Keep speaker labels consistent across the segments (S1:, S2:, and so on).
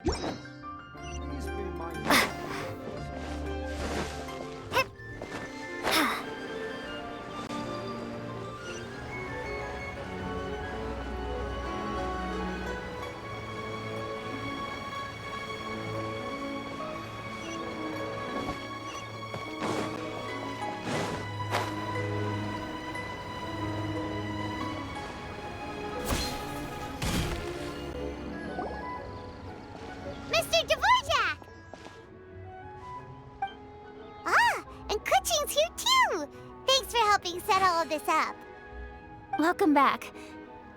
S1: Please be mindful.
S2: Mr. Dvorak! Ah, and Kuchin's here too! Thanks for helping set all of this up.
S3: Welcome back.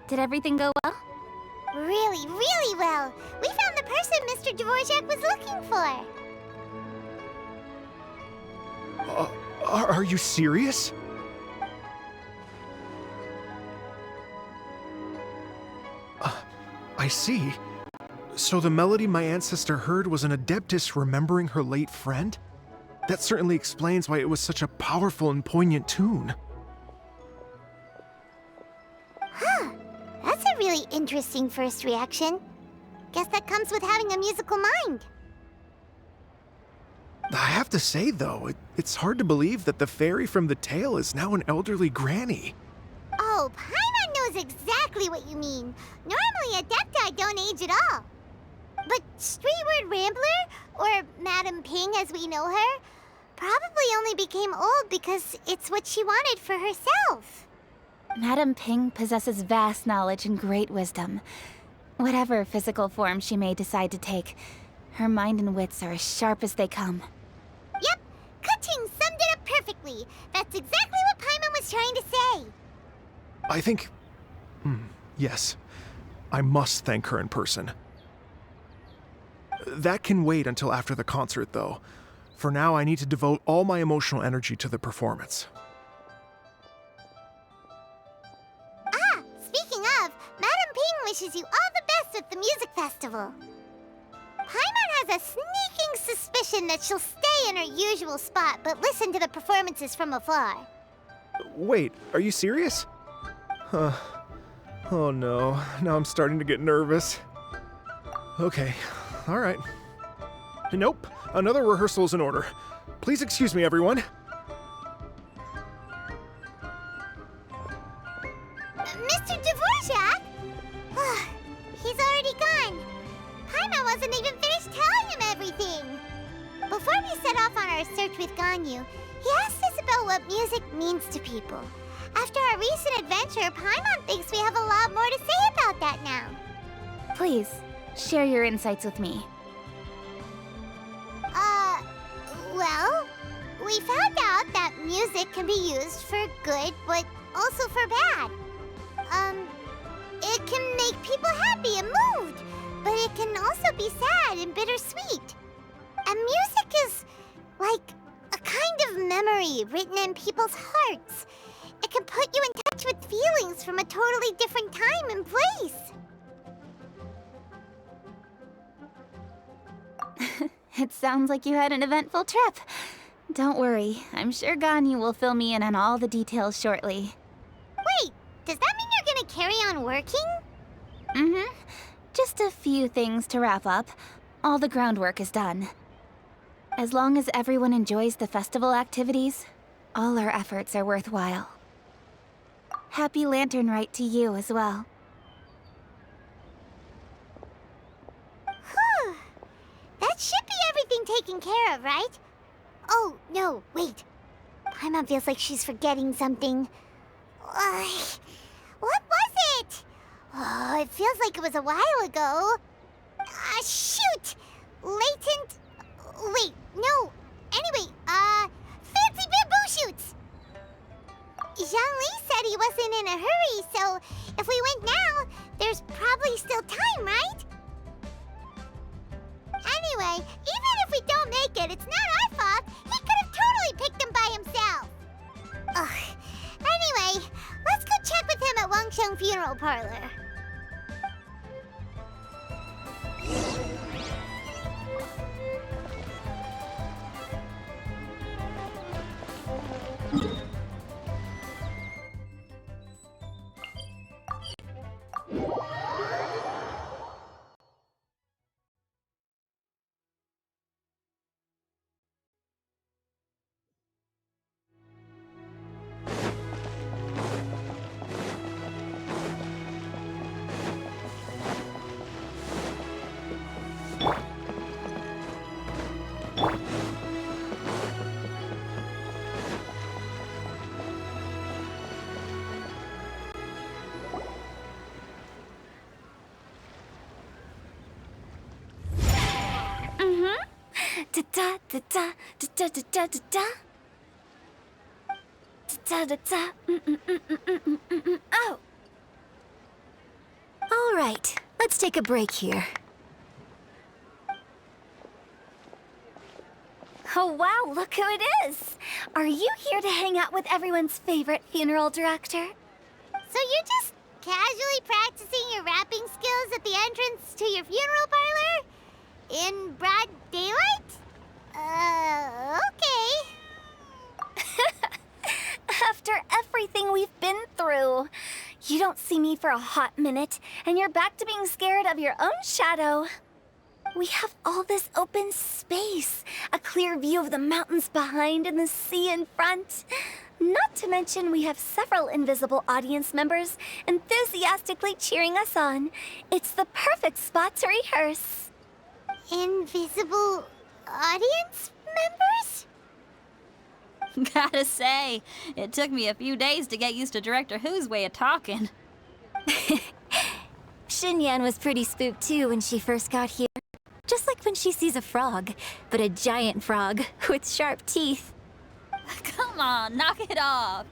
S3: Did everything go well?
S2: Really, really well. We found the person Mr. Dvorak was looking for.
S1: Are you serious? I see. So the melody my ancestor heard was an adeptus remembering her late friend? That certainly explains why it was such a powerful and poignant tune.
S2: Huh. That's a really interesting first reaction. Guess that comes with having a musical mind.
S1: I have to say, though, it's hard to believe that the fairy from the tale is now an elderly granny.
S2: Oh, Paimon knows exactly what you mean. Normally, Adepti don't age at all. But Streetward Rambler, or Madam Ping as we know her, probably only became old because it's what she wanted for herself.
S3: Madame Ping possesses vast knowledge and great wisdom. Whatever physical form she may decide to take, her mind and wits are as sharp as they come.
S2: Yep, Kuching summed it up perfectly. That's exactly what Paimon was trying to say.
S1: I think... yes. I must thank her in person. That can wait until after the concert, though. For now, I need to devote all my emotional energy to the performance.
S2: Ah, speaking of, Madam Ping wishes you all the best with the music festival. Paimon has a sneaking suspicion that she'll stay in her usual spot but listen to the performances from afar.
S1: Wait, are you serious? Oh no, now I'm starting to get nervous. Okay, alright. Nope, another rehearsal is in order. Please excuse me, everyone.
S2: Mr. Dvorak? He's already gone. Paimon wasn't even finished telling him everything. Before we set off on our search with Ganyu, he asked us about what music means to people. After our recent adventure, Paimon thinks we have a lot more to say about that now.
S3: Please, share your insights with me.
S2: Well, we found out that music can be used for good, but also for bad. It can make people happy and moved, but it can also be sad and bittersweet. And music is like a kind of memory written in people's hearts. It can put you in touch with feelings from a totally different time and place.
S3: It sounds like you had an eventful trip. Don't worry, I'm sure Ganyu will fill me in on all the details shortly.
S2: Wait, does that mean you're gonna carry on working?
S3: Mm-hmm. Just a few things to wrap up. All the groundwork is done. As long as everyone enjoys the festival activities, all our efforts are worthwhile. Happy Lantern Rite to you as well.
S2: Whew. That should be everything taken care of, right? Oh, no, wait. Paimon feels like she's forgetting something. What was it? Oh, it feels like it was a while ago. Shoot! Latent... Wait, no. Anyway, fancy bamboo shoots! Zhang-Li said he wasn't in a hurry, so if we went now, there's probably still time, right? Anyway, even if we don't make it, it's not our fault. He could have totally picked them by himself. Ugh. Anyway, let's go check with him at Wangsheng Funeral Parlor.
S3: da da da da da da da da da. Da da da. Oh.
S4: All right, let's take a break here.
S3: Oh wow, look who it is! Are you here to hang out with everyone's favorite funeral director?
S2: So you're just casually practicing your rapping skills at the entrance to your funeral parlor? In broad daylight? Okay.
S3: After everything we've been through, you don't see me for a hot minute, and you're back to being scared of your own shadow. We have all this open space, a clear view of the mountains behind and the sea in front. Not to mention we have several invisible audience members enthusiastically cheering us on. It's the perfect spot to rehearse.
S2: Invisible audience members?
S5: Gotta say, it took me a few days to get used to Director Who's way of talking.
S4: Xinyan was pretty spooked too when she first got here. Just like when she sees a frog, but a giant frog with sharp teeth.
S5: Come on, knock it off.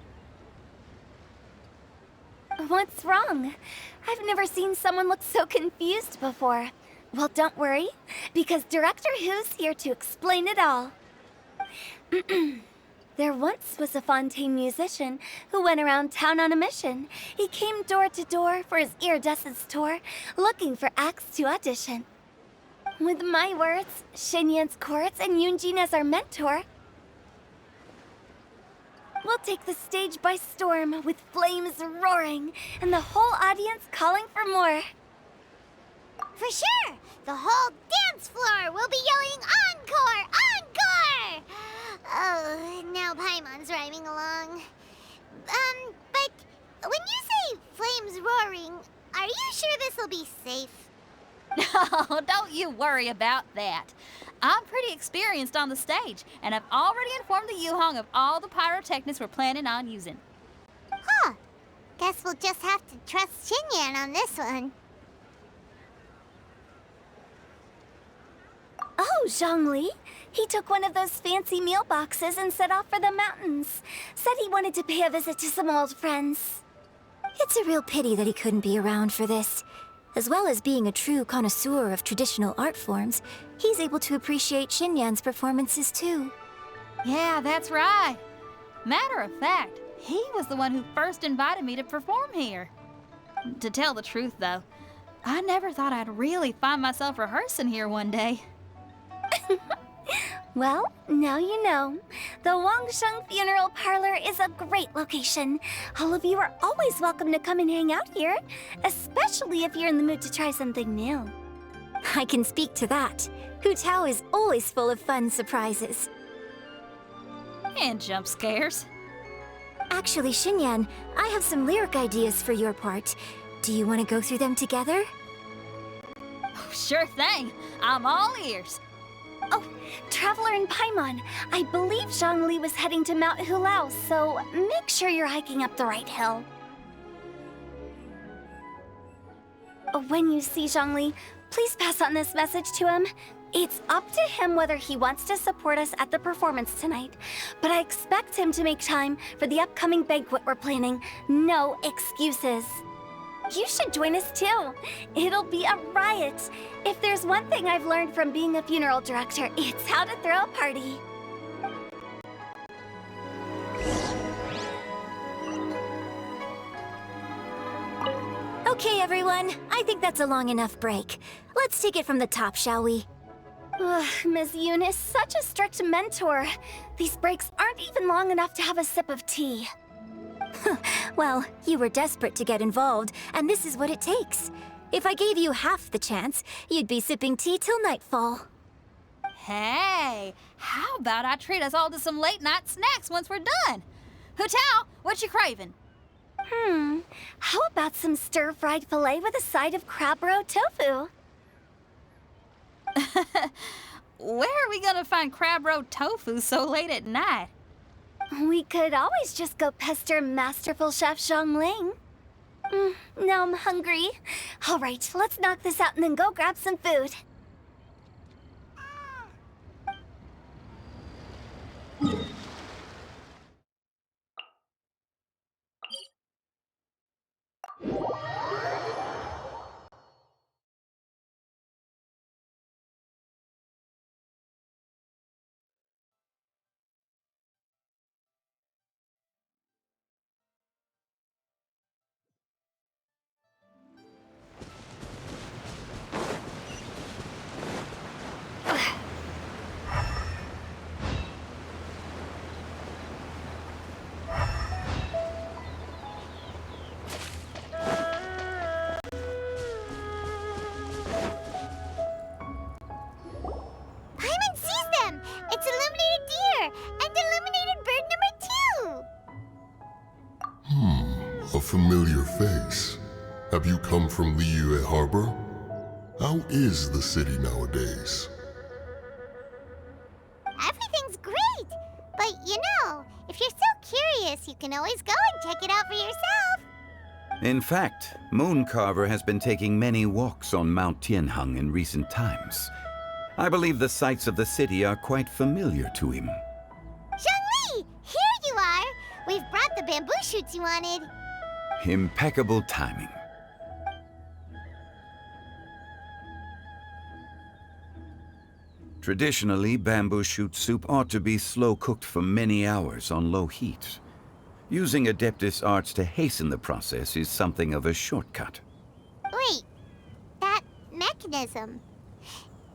S3: What's wrong? I've never seen someone look so confused before. Well, don't worry, because Director Who's here to explain it all. There once was a Fontaine musician who went around town on a mission. He came door to door for his iridescence tour, looking for acts to audition. With my words, Xinyan's chords, and Yunjin as our mentor, we'll take the stage by storm with flames roaring and the whole audience calling for more.
S2: For sure! The whole dance floor will be yelling encore! Encore! Oh, now Paimon's rhyming along. But when you say flames roaring, are you sure this'll be safe?
S5: No, don't you worry about that. I'm pretty experienced on the stage, and I've already informed the Yuhong of all the pyrotechnics we're planning on using.
S2: Huh. Guess we'll just have to trust Xinyan on this one.
S3: Oh, Zhongli. He took one of those fancy meal boxes and set off for the mountains. Said he wanted to pay a visit to some old friends.
S4: It's a real pity that he couldn't be around for this. As well as being a true connoisseur of traditional art forms, he's able to appreciate Xinyan's performances too.
S5: Yeah, that's right. Matter of fact, he was the one who first invited me to perform here. To tell the truth, though, I never thought I'd really find myself rehearsing here one day.
S3: Well, now you know. The Wangsheng Funeral Parlor is a great location. All of you are always welcome to come and hang out here, especially if you're in the mood to try something new.
S4: I can speak to that. Hu Tao is always full of fun surprises.
S5: And jump scares.
S4: Actually, Xinyan, I have some lyric ideas for your part. Do you want to go through them together?
S5: Oh, sure thing. I'm all ears.
S3: Oh, Traveler and Paimon, I believe Zhongli was heading to Mount Hulao, so make sure you're hiking up the right hill. When you see Zhongli, please pass on this message to him. It's up to him whether he wants to support us at the performance tonight, but I expect him to make time for the upcoming banquet we're planning. No excuses. You should join us too. It'll be a riot. If there's one thing I've learned from being a funeral director, it's how to throw a party.
S4: Okay, everyone. I think that's a long enough break. Let's take it from the top, shall we?
S3: Ugh, Ms. Yoon is such a strict mentor. These breaks aren't even long enough to have a sip of tea.
S4: Well, you were desperate to get involved, and this is what it takes. If I gave you half the chance, you'd be sipping tea till nightfall.
S5: Hey, how about I treat us all to some late-night snacks once we're done? Hu Tao, what you craving?
S3: How about some stir-fried filet with a side of crab roe tofu?
S5: Where are we gonna find crab roe tofu so late at night?
S3: We could always just go pester masterful chef Zhongling. Now I'm hungry. All right, let's knock this out and then go grab some food.
S6: face. Have you come from Liyue Harbor? How is the city nowadays?
S2: Everything's great! But if you're so curious, you can always go and check it out for yourself.
S7: In fact, Mooncarver has been taking many walks on Mount Tianheng in recent times. I believe the sights of the city are quite familiar to him.
S2: Zhongli! Here you are! We've brought the bamboo shoots you wanted.
S7: Impeccable timing. Traditionally, bamboo shoot soup ought to be slow-cooked for many hours on low heat. Using Adeptus arts to hasten the process is something of a shortcut.
S2: Wait, that mechanism...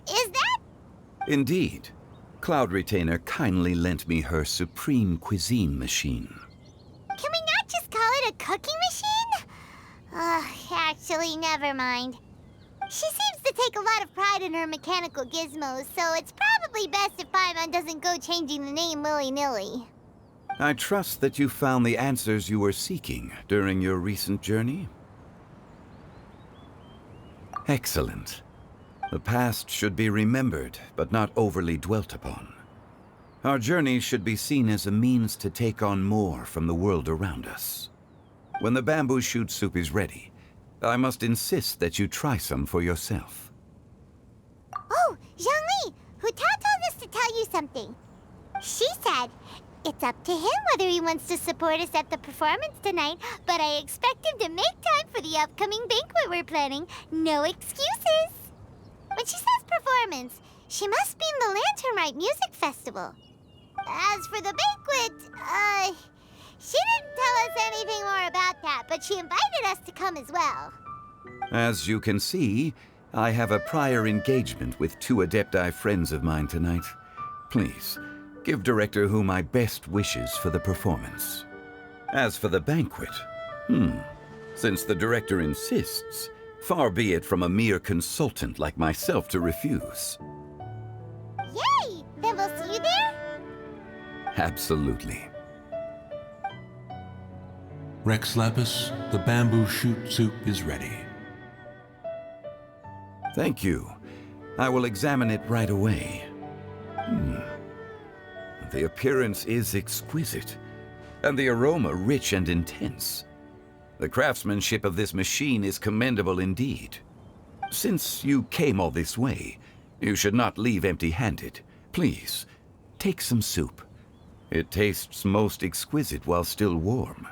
S2: is that...
S7: Indeed. Cloud Retainer kindly lent me her supreme cuisine machine.
S2: Can we not just call it a cooking machine? Actually, never mind. She seems to take a lot of pride in her mechanical gizmos, so it's probably best if Paimon doesn't go changing the name willy-nilly.
S7: I trust that you found the answers you were seeking during your recent journey. Excellent. The past should be remembered, but not overly dwelt upon. Our journey should be seen as a means to take on more from the world around us. When the bamboo shoot soup is ready, I must insist that you try some for yourself.
S2: Oh, Zhongli! Huta told us to tell you something. She said, it's up to him whether he wants to support us at the performance tonight, but I expect him to make time for the upcoming banquet we're planning. No excuses! When she says performance, she must mean the Lantern Rite Music Festival. As for the banquet, she didn't tell us anything more about that, but she invited us to come as well.
S7: As you can see, I have a prior engagement with 2 Adepti friends of mine tonight. Please, give Director Hu my best wishes for the performance. As for the banquet, since the Director insists, far be it from a mere consultant like myself to refuse.
S2: Yay! Then we'll see you there?
S7: Absolutely.
S8: Rex Lapis, the bamboo shoot soup is ready.
S7: Thank you. I will examine it right away. The appearance is exquisite, and the aroma rich and intense. The craftsmanship of this machine is commendable indeed. Since you came all this way, you should not leave empty-handed. Please, take some soup. It tastes most exquisite while still warm.